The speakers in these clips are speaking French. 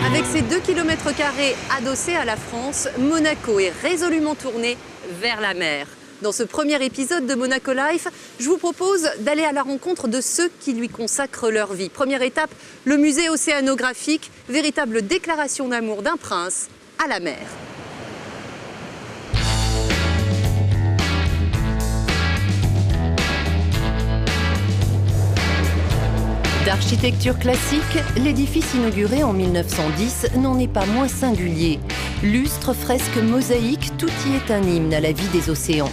Avec ses 2 km² adossés à la France, Monaco est résolument tourné vers la mer. Dans ce premier épisode de Monaco Life, je vous propose d'aller à la rencontre de ceux qui lui consacrent leur vie. Première étape, le musée océanographique, véritable déclaration d'amour d'un prince à la mer. D'architecture classique, l'édifice inauguré en 1910 n'en est pas moins singulier. Lustres, fresques, mosaïques, tout y est un hymne à la vie des océans.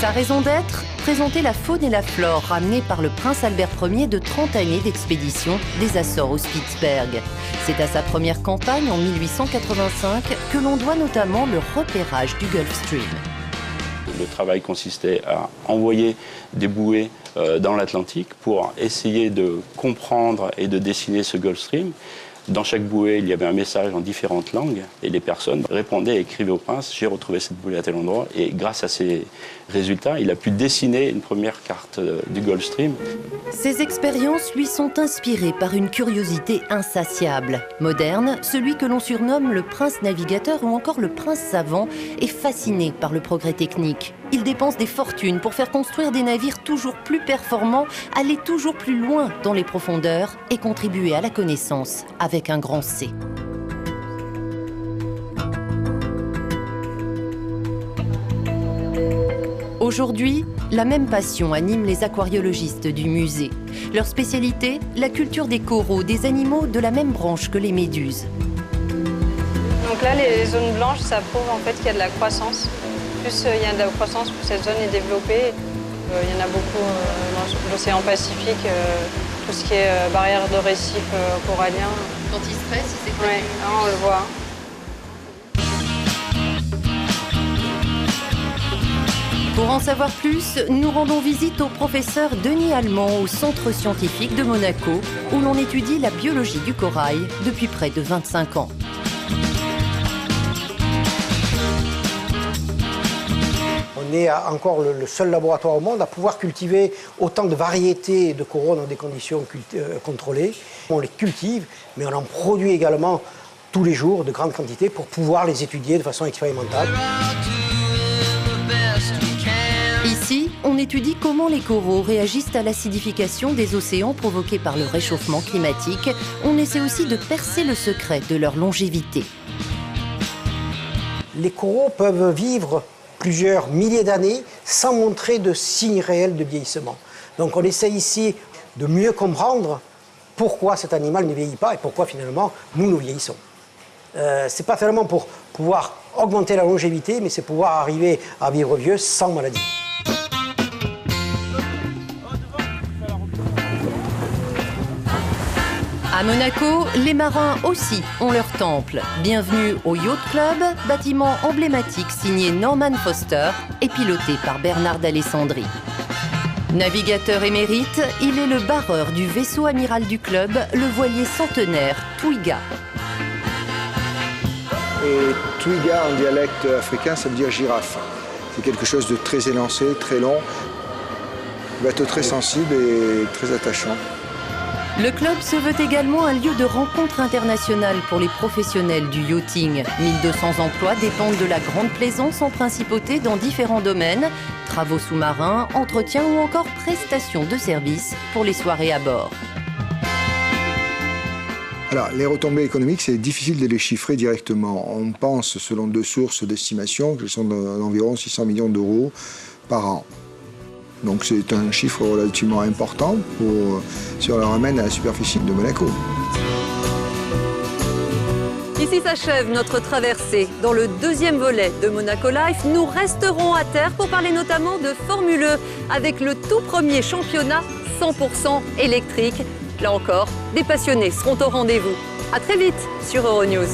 Sa raison d'être ? Présenter la faune et la flore ramenée par le prince Albert Ier de 30 années d'expédition des Açores au Spitzberg. C'est à sa première campagne en 1885 que l'on doit notamment le repérage du Gulf Stream. Le travail consistait à envoyer des bouées dans l'Atlantique pour essayer de comprendre et de dessiner ce Gulf Stream. Dans chaque bouée, il y avait un message en différentes langues et les personnes répondaient et écrivaient au prince « J'ai retrouvé cette bouée à tel endroit » et grâce à ces résultats, il a pu dessiner une première carte du Gulf Stream. Ces expériences lui sont inspirées par une curiosité insatiable. Moderne, celui que l'on surnomme le prince navigateur ou encore le prince savant est fasciné par le progrès technique. Il dépense des fortunes pour faire construire des navires toujours plus performants, aller toujours plus loin dans les profondeurs et contribuer à la connaissance avec un grand C. Aujourd'hui, la même passion anime les aquariologistes du musée. Leur spécialité, la culture des coraux, des animaux de la même branche que les méduses. Donc là, les zones blanches, ça prouve en fait qu'il y a de la croissance. Plus il y a de la croissance, plus cette zone est développée. Il y en a beaucoup dans l'océan Pacifique, tout ce qui est barrière de récif corallien. Quand il se presse, il s'éclate. Oui, on le voit. Pour en savoir plus, nous rendons visite au professeur Denis Allemand au Centre scientifique de Monaco, où l'on étudie la biologie du corail depuis près de 25 ans. On est encore le seul laboratoire au monde à pouvoir cultiver autant de variétés de coraux dans des conditions contrôlées. On les cultive, mais on en produit également tous les jours de grandes quantités pour pouvoir les étudier de façon expérimentale. Ici, on étudie comment les coraux réagissent à l'acidification des océans provoquée par le réchauffement climatique. On essaie aussi de percer le secret de leur longévité. Les coraux peuvent vivre plusieurs milliers d'années sans montrer de signes réels de vieillissement. Donc on essaie ici de mieux comprendre pourquoi cet animal ne vieillit pas et pourquoi finalement nous vieillissons. C'est pas seulement pour pouvoir augmenter la longévité, mais c'est pouvoir arriver à vivre vieux sans maladie. À Monaco, les marins aussi ont leur temple. Bienvenue au Yacht Club, bâtiment emblématique signé Norman Foster et piloté par Bernard d'Alessandri. Navigateur émérite, il est le barreur du vaisseau amiral du club, le voilier centenaire Twiga. Et Twiga en dialecte africain, ça veut dire girafe. C'est quelque chose de très élancé, très long, bateau très sensible et très attachant. Le club se veut également un lieu de rencontre internationale pour les professionnels du yachting. 1200 emplois dépendent de la grande plaisance en principauté dans différents domaines, travaux sous-marins, entretien ou encore prestations de services pour les soirées à bord. Alors, les retombées économiques, c'est difficile de les chiffrer directement. On pense, selon deux sources d'estimation, que ce sont d'environ 600 millions d'euros par an. Donc c'est un chiffre relativement important si on le ramène à la superficie de Monaco. Ici s'achève notre traversée. Dans le deuxième volet de Monaco Life, nous resterons à terre pour parler notamment de Formule E avec le tout premier championnat 100% électrique. Là encore, des passionnés seront au rendez-vous. À très vite sur Euronews.